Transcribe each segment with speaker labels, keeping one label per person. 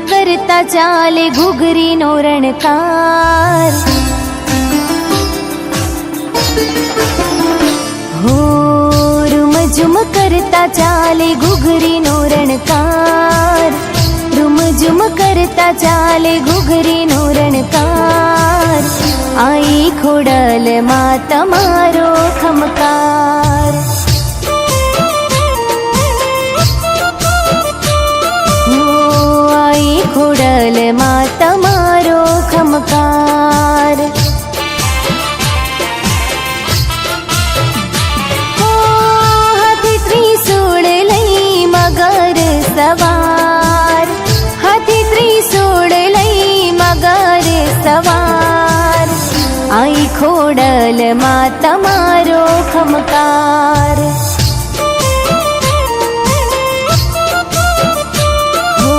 Speaker 1: करता चाले घुघरी नो रणकार। हो रुम झुम करता चाले घुघरी नो रणकार। रुम झुम करता चाले घुघरी नो रणकार। आई खोडल मा तमारो खमकार। हो आई खोडल मा तमारो खमकार। हो हाथी त्रिशूळ लई मगर सवार। हाथी त्रिशूळ लई मगर सवार। आई खोडल मा तमारो खमकार। हो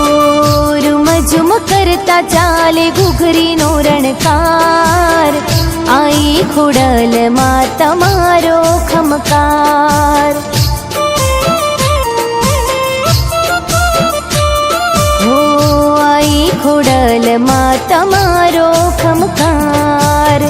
Speaker 1: रुम झुम करता चाले घुघरी नो रणकार। आई खोडल मा तमारो खमकार। हो आई खोडल मा तमारो खमकार।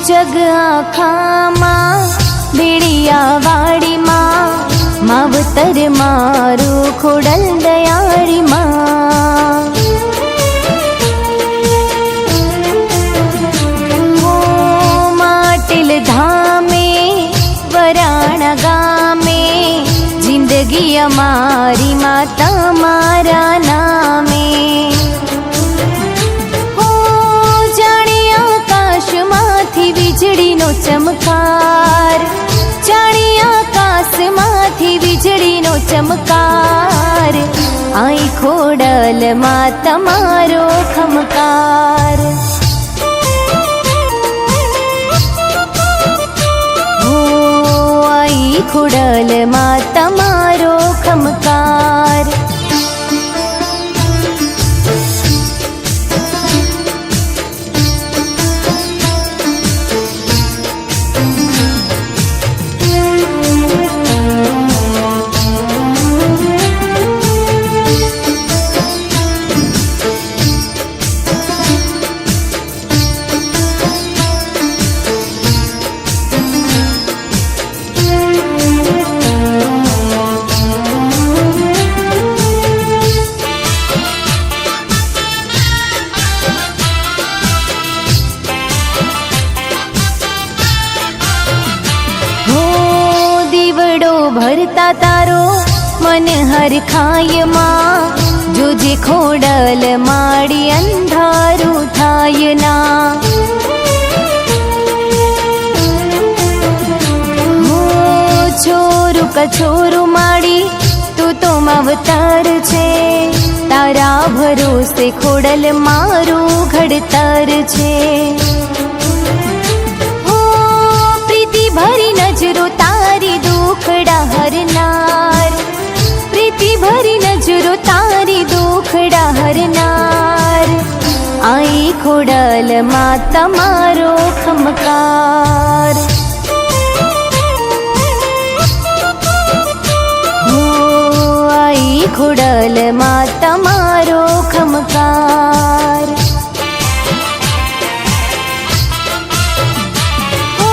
Speaker 1: जग आखामा भेड़िया वाड़ी माँ। मावतर मारू खोडल दयाड़ी माँ। हो माटिल धामे वराणा गामे। जिंदगी अमारी माता मारा नामे। वीजड़ी नो चमकार। जाने आकाश माथी वीजड़ी नो चमकार। आई खोडल मा तमारो खमकार। हो आई खोडल मा तमारो खमकार। भरता तारो मन हर खाय माँ। जो जे खोडल माड़ी अंधारू थाय ना। हो छोरू कछोरू माड़ी तू तो अवतार छे। तारा भरोसे खोडल मारू घड़तर छे। हो प्रीति भरी नजरो तारी दुखड़ा हरनार। प्रीति भरी नजरो तारी दुखड़ा हरनार। आई खोडल मा तमारो खमकार। हो आई खोडल मा तमारो खमकार। हो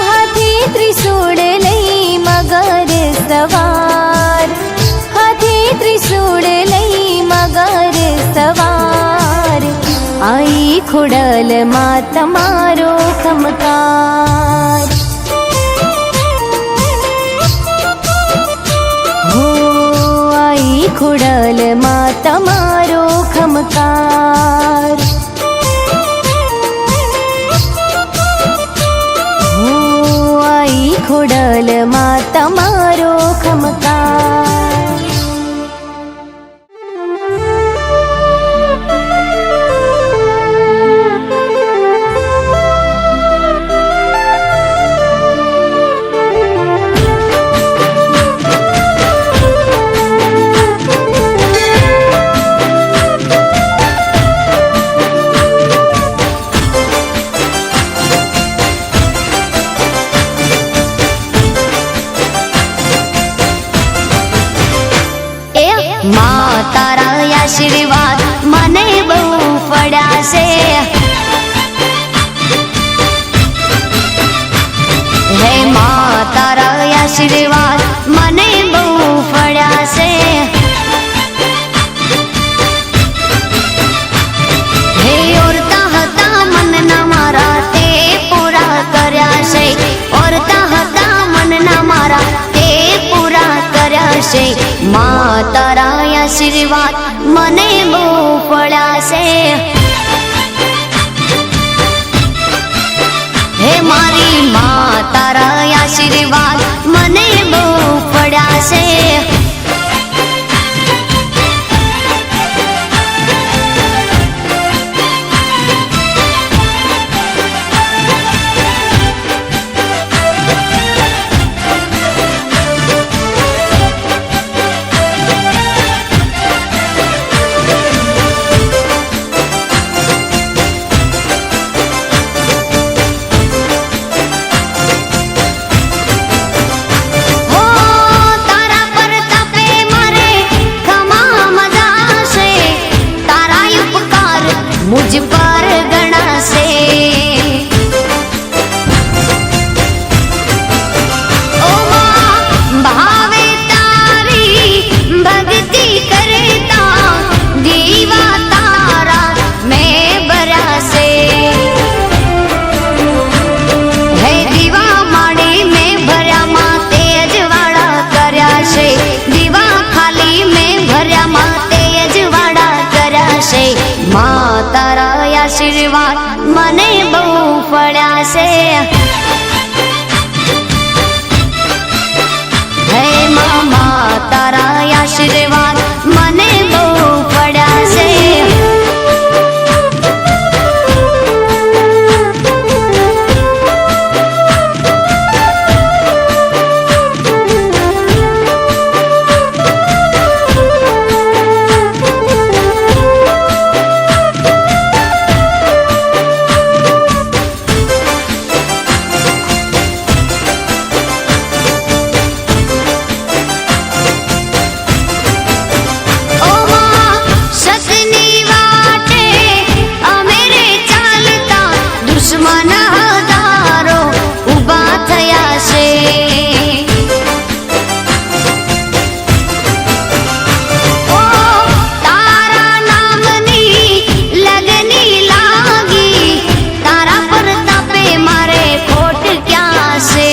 Speaker 1: हाथी त्रिशूळ लई मगर सवार। हाथी त्रिशूळ लई मगर सवार। आई खोडल मा तमारो खमकार। हो आई खोडल मा तमारो खमकार। हो आई खोडल मा तमारो खमकार। આશીર્વાદ મને બહુ ફળ્યા છે. હે ઓરતા હતા મનના મારા તે પૂરા કર્યા છે. ઓરતા હતા મનના મારા તે પૂરા કર્યા છે. મા તારા આશીર્વાદ મને બહુ ફળ્યા છે. હે મારી મા તારા આશીર્વાદ મને બહુ ફળ્યા છે. मुझ पर गणा से ओ मां भावे तारी भक्ति करता दीवा तारा मैं बरा से. है दीवा माड़ी में भर्या मां तेज वाड़ा कर्या से. दीवा खाली में भर्या मां तेज वाड़ा कर्या से. मां तारा आशीर्वाद મને બહુ ફળ્યા છે. હે મા તારા આશીર્વાદ મને બહુ ફળ્યા છે. દુશ્મન હજારો ઊભા થયા છે. ઓ તારા નામની લગની લાગી. તારા પ્રતાપે મારે ખોટ ક્યાં છે.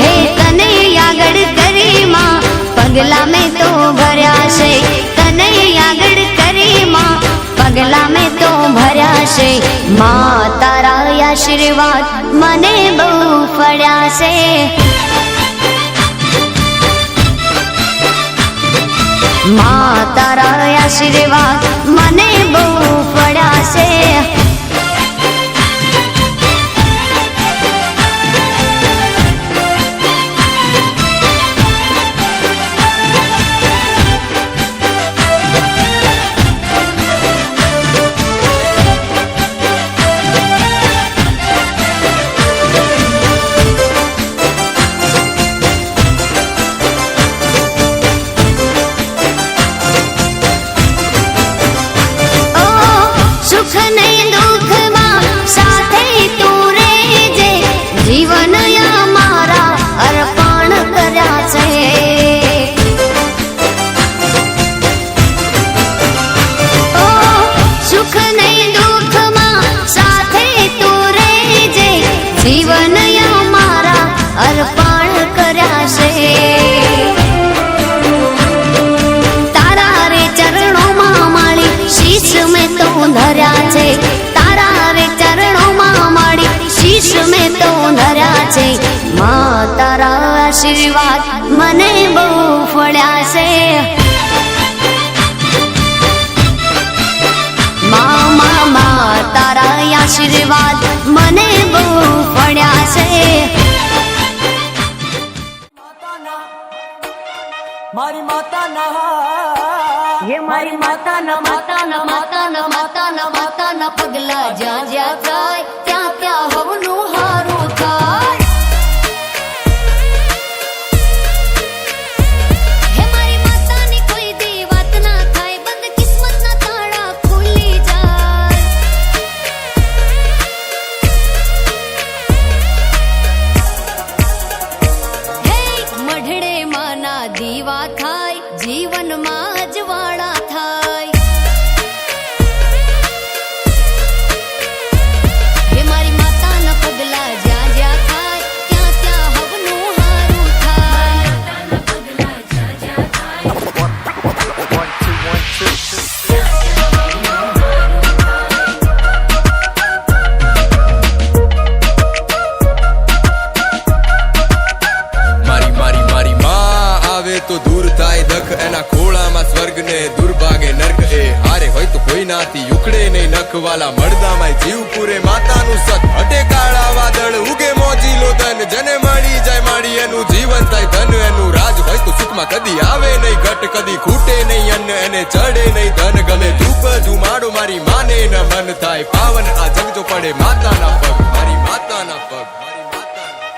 Speaker 1: હે તને આગળ કરી માં પગલા મેં તો ભર્યા છે. તને આગળ કરી માં પગલા મેં તો ભર્યા છે. મા તારા આશીર્વાદ મને બહુ ફળ્યા છે. મા તારા આશીર્વાદ મને બહુ ફળ્યા છે. આશીર્વાદ મને બહુ ફળ્યા છે. મા તારા આશીર્વાદ મને બહુ ફળ્યા છે.
Speaker 2: મારી માતાના ये મારી માતાના માતાના માતાના માતાના માતાના પગલા જ્યાં જ્યાં થાય ત્યાં ત્યાં હવનું હારું થાય.
Speaker 1: માં અજવાળા થાય હે મારી માતાના પગલા જ્યાં જ્યાં થાય ત્યાં ત્યાં હવનું હારું થાય
Speaker 3: તો દૂર થાય દખ એના ખોળામાં સ્વર્ગ ને દુર્ભાગે નર્ક એ હારે હોય તો કોઈ નાથી ઉકળે નહીં નખવાલા મળદામાં જીવ પૂરે માતાનું સત હટે કાળા વાદળ ઉગે મોજીલો ધન જને મળી જાય માડી એનું જીવન થાય ધન એનું રાજ હોય તો સુખમાં કદી આવે નહીં ઘટ કદી ખૂટે નહીં અન્ન એને ચડે નહીં ધન ગમે ધૂપ ધુમાડો મારી માને ન મન થાય પાવન આ જગ જો પડે માતાના પગ મારી માતાના પગ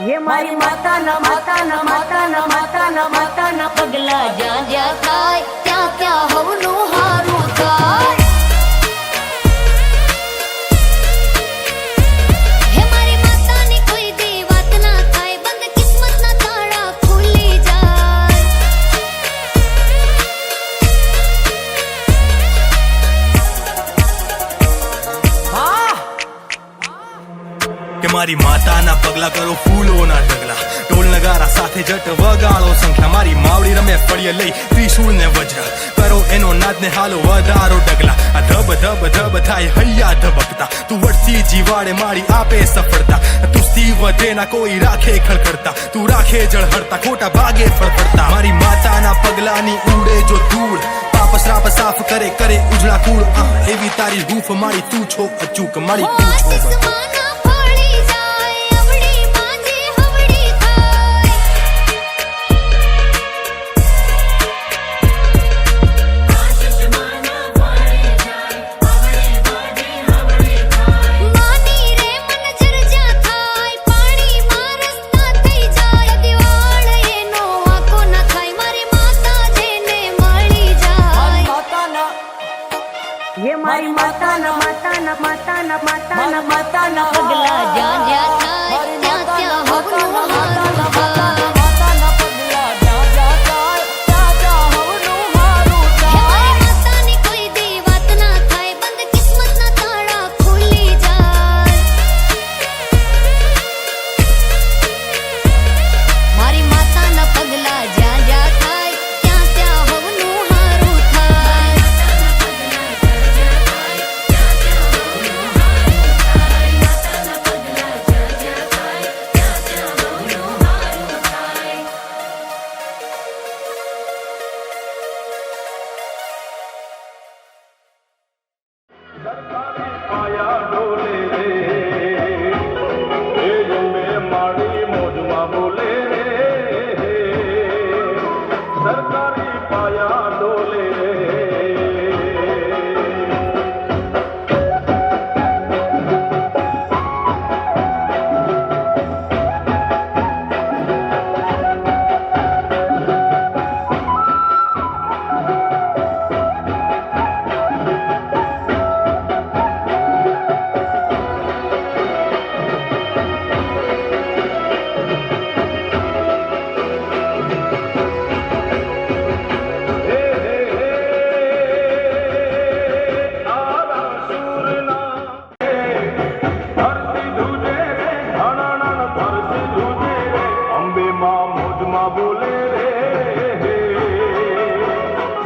Speaker 2: હે મારી માતાના પગલા જ્યાં જ્યાં થાય ત્યાં ત્યાં હવનું હારું થાય
Speaker 1: હે મારી માતાની કોઈ દી વાત ના થાય બંધ કિસ્મતના તાળા ખુલી જાય
Speaker 4: કે મારી માતાના પગલા કરો ફૂલોના ઢગલા ઢોલ નગારા સાથે જટ વગાડો સંખ્યા મારી માવડી રમે ફળીએ લઈ ત્રિશૂળ ને વજ્ર કરો એનો નાદ ને હાલો વધારો ડગલા આ ધબ ધબ ધબ થાય હૈયા ધબકતા તું વળતી જીવાડે મારી આપે સફળતા તું સ્તી વધે ના કોઈ રાખે ખળખડતા તું રાખે જળહળતા ખોટા ભાગે ફળફડતા મારી માતાના પગલાની ઉડે જો ધૂળ પાપ શ્રાપ સાફ કરે કરે ઉજળા કુળ એવી તારી હૂફ મારી તું છો અચૂક મારી તું છો
Speaker 1: આસમાના ફળી જાય અવળી માંજી હવળી થાય માની રે મન જરજા થાય પાણીમાં રસ્તા થઈ જાય દિવાળ એનો આંખો ના થાય મારી માતા જેને મળી જાય
Speaker 2: મારી માતાના પગલા જ્યાં જ્યાં થાય ત્યાં ત્યાં હવનું હારું થાય માતાના પગલા જ્યાં જ્યાં થાય ત્યાં ત્યાં હવનું હારું
Speaker 1: હે
Speaker 2: થાય
Speaker 1: મારી માતાની કોઈ દી વાત ના થાય બંધ કિસ્મતના તાળા ખુલી જાય મારી માતાના પગલા જ્યાં જ્યાં થાય ત્યાં ત્યાં હવનું હારું થાય
Speaker 5: પાયા ડોલે રે એ જમે માડી મોજમાં બોલે રે સરકારી પાયા ડોલે રે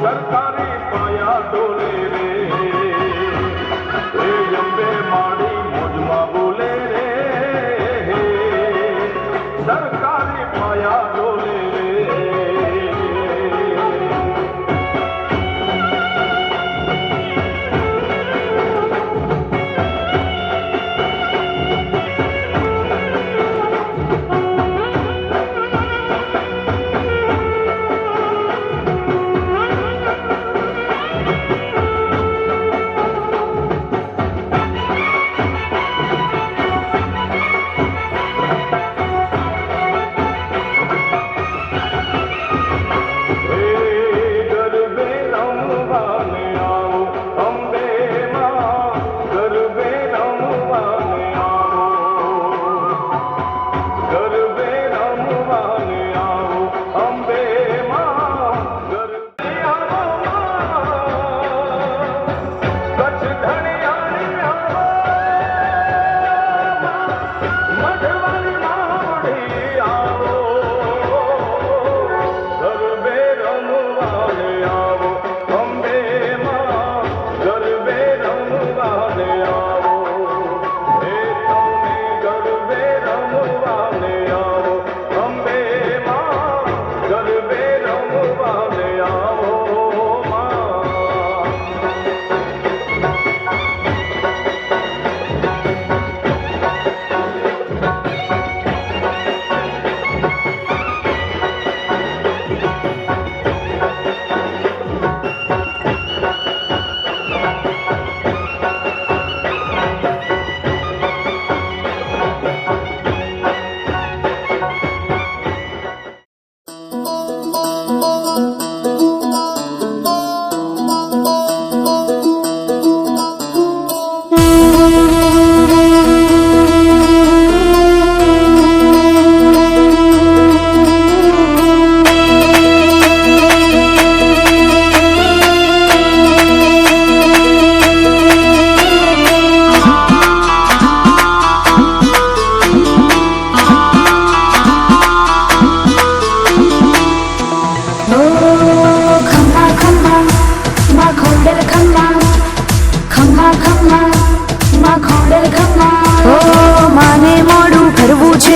Speaker 5: સરકારી પાયા ડોલે રે એ અંબે માડી મોજમાં બોલે રે સરકારી પાયા ડોલે રે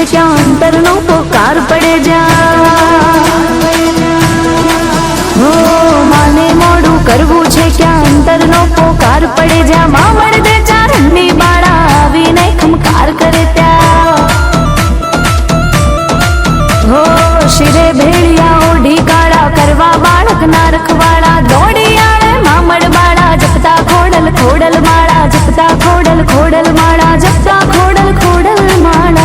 Speaker 2: ત્યાં અંતરનો પોકાર પડે જા હો માને મોડું કરવું છે ક્યાં અંતરનો પોકાર પડે જા માં મળદે ચારણની બાળા આવીને ખમકાર કરે ત્યાં હો શિરે ભેળિયા ઓઢી કાળા કરવા બાળક ના રખવાળા દોડી આણે મામડ બાળા જપતા ખોડલ ખોડલ માળા જપતા ખોડલ ખોડલ માળા જપતા ખોડલ ખોડલ માળા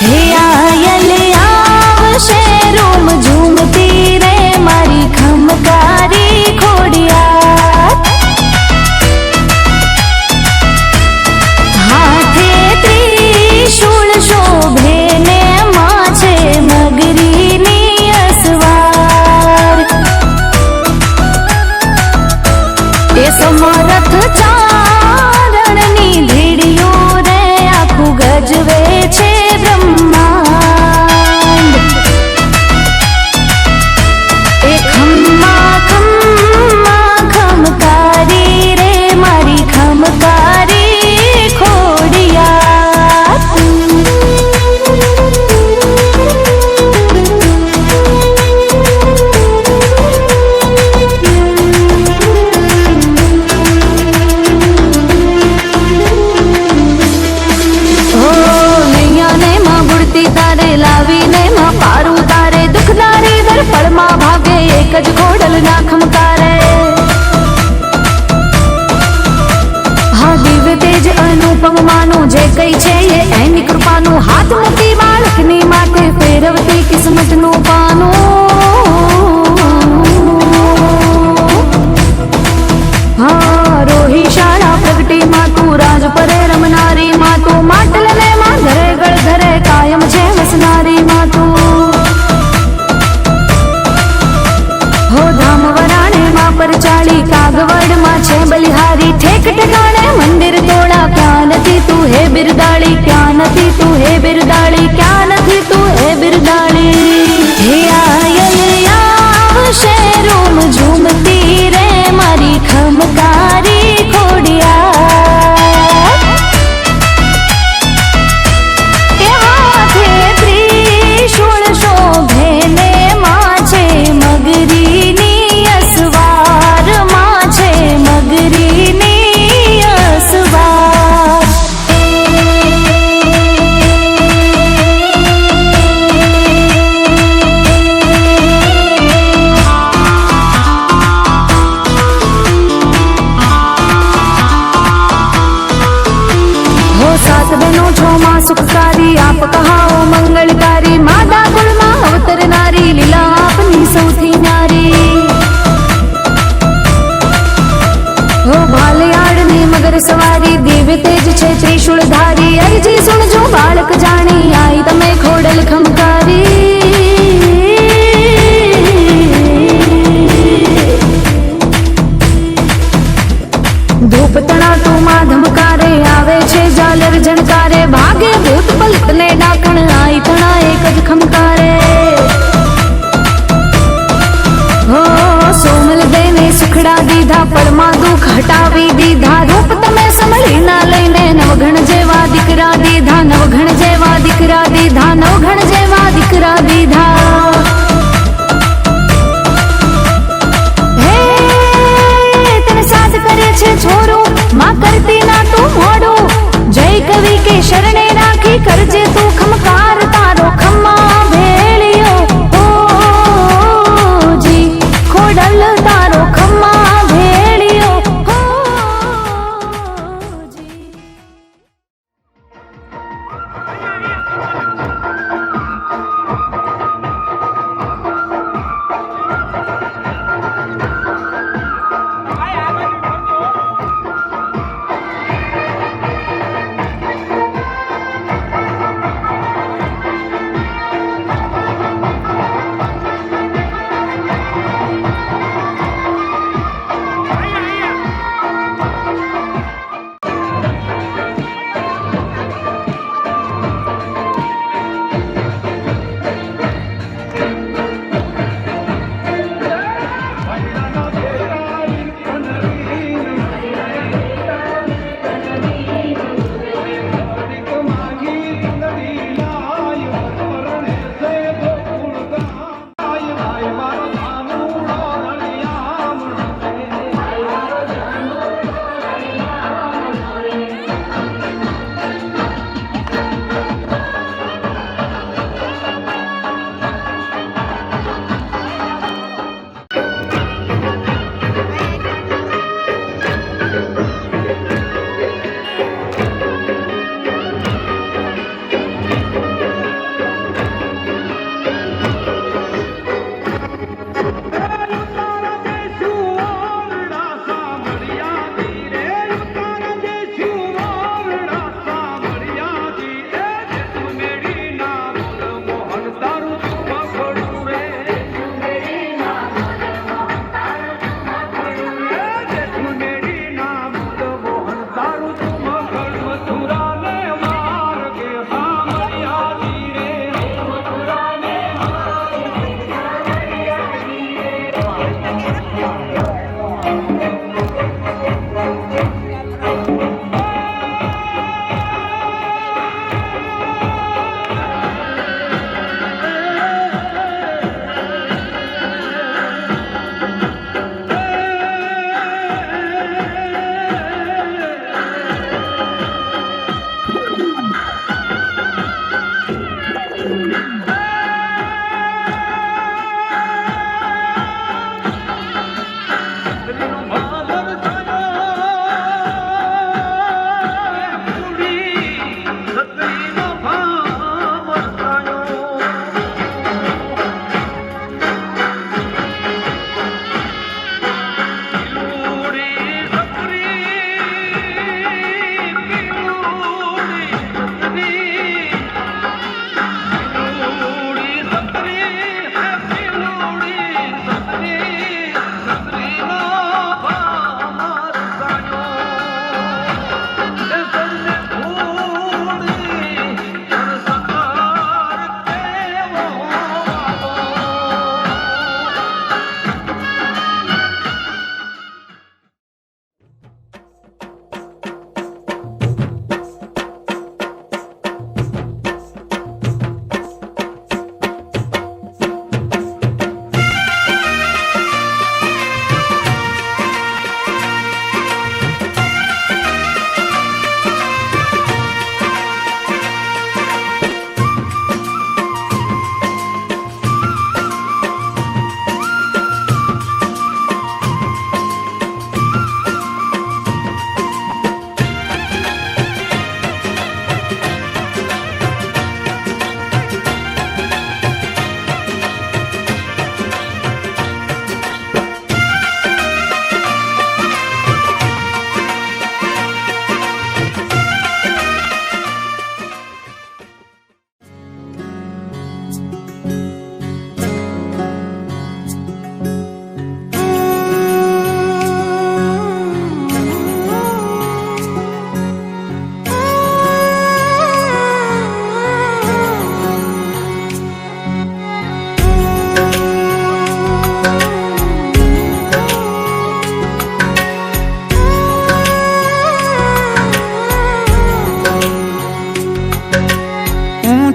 Speaker 2: હે આયલ આવશે રોમ ઝૂમતી રે મારી ખમકારી ખોડિયા હાથે ત્રિશૂળ શોભે ને માછે મગરીની અસવાર એ સમરથ ચારણની ધીડીઓ રે આખું ગજવે છે બ્રહ્માંડ એ ખમ્મા ખમ્મા ખમકારી રે મારી ખમકારી ખોડિયા હો નૈયાને માં બુડતી તારે લાવીને માં પારું તારે દુખદારી દર પળમાં ભાગે એક જ ખોડલ ના ખમકારે હા દિવ્ય તેજ અનુપમ માનું જે કઈ છે એ એની કૃપાનું હાથ મૂકી બાળકની માથે ફેરવતી કિસ્મતનું પાનું હા રોહી શાળા પ્રગટી માં તું રાજ પરે રમનારી માં તું માટલ ને માં ધરે ગળ ધરે કાયમ છે વસનારી માં તું હો ધામ વરાણે માં પર ચાળી કાગવડ માં છે બલિહારી ઠેક ઠેકાણે મંદિર તોડા ક્યાં નથી તું હે બિરદાળી ક્યાં નથી તું હે બિરદાળી ક્યાં નથી તું હે બિરદાળી હે આયલ આવશે રોમ ઝૂમતી રે મારી ખમકારી ખોડિયા એ હાથે ત્રિશૂળ શોભે ને માછે મગરીની અસવાર માછે મગરીની અસવાર હો સાત બહેનો છો માં સુખકારી આપ કહાઓ મંગળકારી માદા કુળમાં અવતરનારી લીલા આપની સૌથી ન્યારી હો ભાલયાળની મગર સવારી દિવ્ય તેજ છે ત્રિશૂળ ધારી અરજી સુણજો બાળક જાણી આઈ તમે ખોડલ ખમકારી ધૂપ તણાતું માં ધમકારે આવે છે ઝાલર ઝણકારે ભાગે ભૂત પલિત ને ડાકણ આઈ તણા એક જ ખમકારે હો સોમલ દેને સુખડા દીધા પળમાં દુઃખ હટાવી દીધા રૂપ તમે સંભળી ના લઈને નવઘણ જેવા દીકરા દીધા નવઘણ જેવા દીકરા દીધા નવઘણ જેવા દીકરા દીધા હે તને સાથ કરે છે છોરું માં કરતી ના તું મોડું જય કવિ કે શરણે રાખી કરજે તું ખમકાર તારો ખમ્મા ભેળિયો ઓ જી ખોડલ તારો ખમ્મા ભેળિયો ઓ જી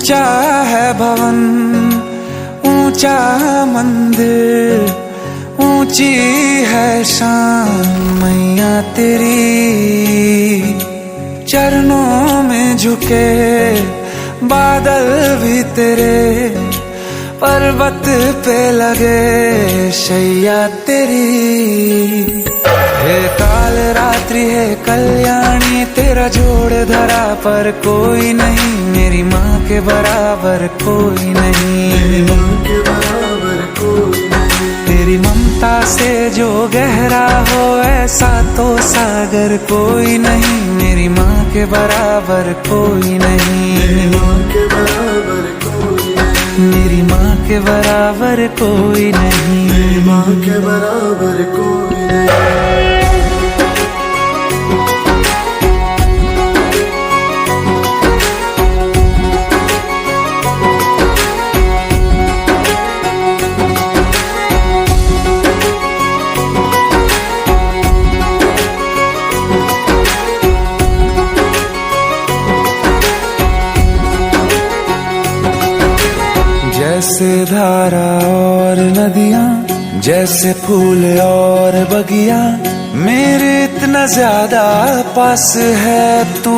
Speaker 6: ऊंचा है भवन, ऊंचा मंदिर, ऊंची है शान मैया तेरी। चरणों में झुके बादल भी तेरे, पर्वत पे लगे शैया तेरी। हे काल रात्रि है कल्याणी, तेरा जोड़ धरा पर कोई नहीं, मेरी माँ के बराबर कोई नहीं। तेरी ममता से जो गहरा हो ऐसा तो सागर कोई नहीं, मेरी माँ के बराबर कोई नहीं। मेरी माँ के बराबर कोई नहीं, मेरी माँ के बराबर कोई नहीं। जैसे धारा और नदियाँ, जैसे फूल और बगिया, मेरे इतना ज्यादा पास है तू।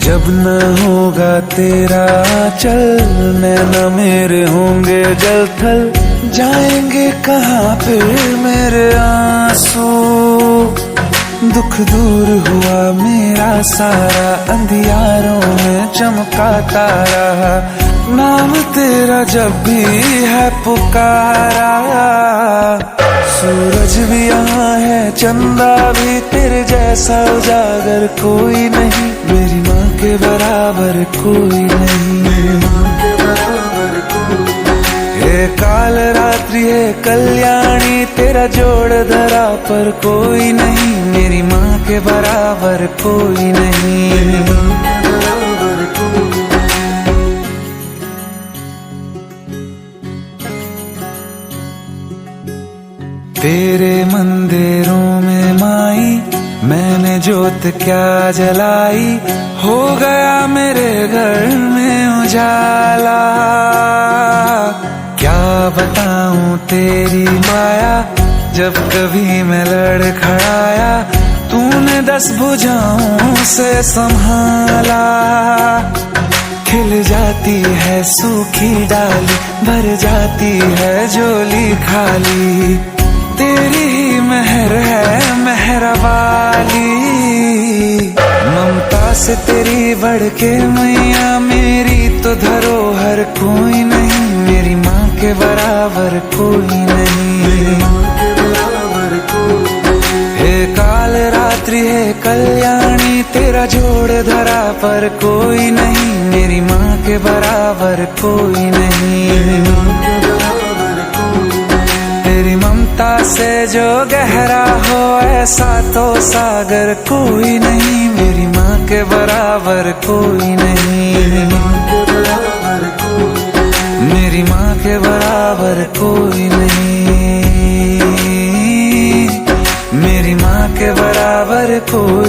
Speaker 6: जब न होगा तेरा चल, नैना मेरे होंगे जल थल, जाएंगे कहाँ फिर मेरे आंसू। दुख दूर हुआ मेरा सारा, अंधियारों में चमका तारा, नाम तेरा जब भी है पुकारा। सूरज भी यहाँ है, चंदा भी, तेरे जैसा उजागर कोई नहीं, मेरी माँ के बराबर कोई नहीं, मेरी माँ के बराबर कोई नहीं। हे काल रात्रि है कल्याणी, तेरा जोड़ धरा पर कोई नहीं, मेरी माँ के बराबर कोई नहीं, मेरी माँ के बराबर कोई नहीं। तेरे मंदिरों में माई मैंने जोत क्या जलाई, हो गया मेरे घर में उजाला। क्या बताऊं तेरी माया, जब कभी मैं लड़खड़ाया, तूने 10 भुजाओं से संभाला। खिल जाती है सूखी डाली, भर जाती है झोली खाली, तेरी ही मेहर है मेहर वाली। ममता से तेरी बढ़ के मैया, मेरी तो धरोहर कोई नहीं, मेरी माँ के बराबर कोई नहीं, मेरी माँ के बराबर कोई नहीं। हे काल रात्रि है कल्याणी, तेरा जोड़ धरा पर कोई नहीं, मेरी माँ के बराबर कोई नहीं, मेरी माँ के बराबर कोई नहीं। तेरी ममता से जो गहरा हो ऐसा तो सागर कोई नहीं, मेरी माँ के बराबर कोई नहीं, मेरी माँ के बराबर कोई नहीं, मेरी माँ के बराबर कोई नहीं, मेरी माँ के बराबर कोई